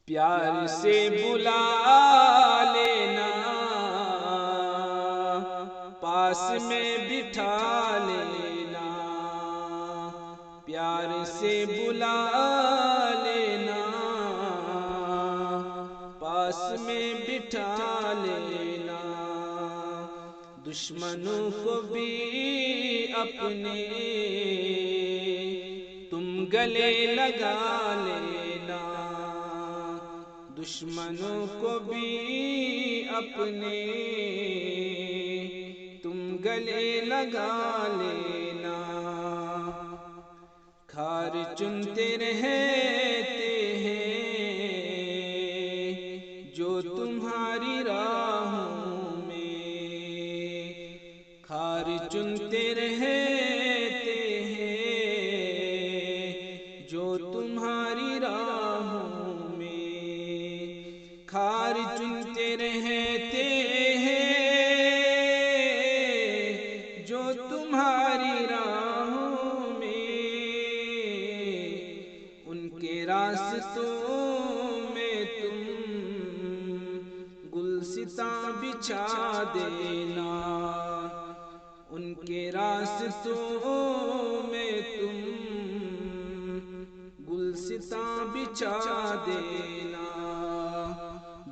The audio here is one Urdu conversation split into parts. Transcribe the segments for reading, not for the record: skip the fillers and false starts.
پیار سے بلا لینا، پاس میں بٹھا لینا، پیار سے بلا لینا، پاس میں بٹھا لینا، دشمنوں کو بھی اپنے تم گلے لگا لینا، دشمنوں کو بھی اپنے تم گلے لگا لینا، کھار چنتے رہتے ہیں جو تمہاری راہوں میں، کھار چنتے رہتے ہیں جو تمہاری راہوں میں، کھار چنتے رہتے ہیں جو تمہاری راہوں میں، ان کے راستوں میں تم گلستاں بچھا دینا، ان کے راستوں میں تم گلستاں بچھا دینا،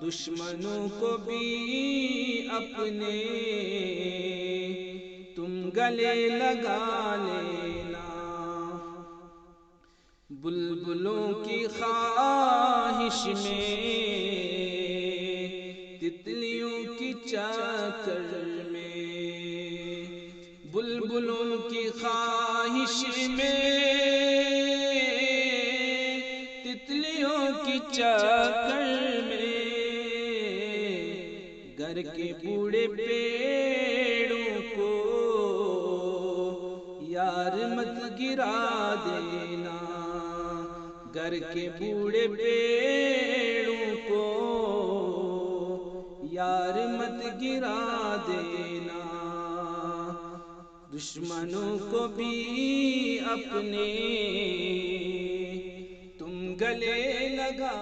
دشمنوں کو بھی اپنے تم گلے لگا لینا، بلبلوں کی خواہش میں تتلیوں کی چاکر میں، بلبلوں کی خواہش میں تتلیوں کی چاکر میں، گھر کے بوڑھے پیڑوں کو یار مت گرا دینا، گھر کے بوڑھے پیڑوں کو یار مت گرا دینا، دشمنوں کو بھی اپنے تم گلے لگا